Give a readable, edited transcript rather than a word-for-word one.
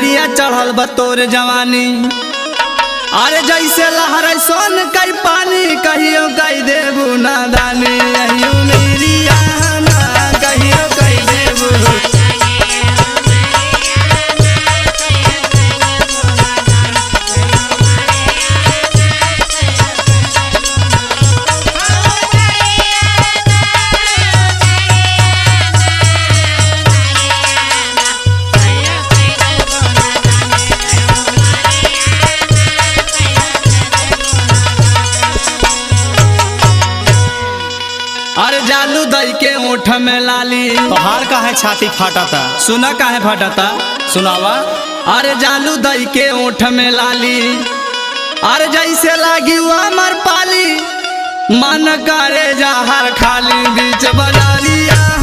गोरिया चढ़ल बतौर जवानी। अरे जैसे लहर सोन कई पानी कहियो कई देबू नादानी। अहियो मेरी आना कहियो कई देबू। अरे जालू दई के ओठ में लाली। तोहार का है छाती फाटता। सुना काहे फटता सुनावा। अरे जालू दई के ओठ में लाली। अरे जैसे लागी अमर पाली मन करे जहर खाली बीच बजारिया।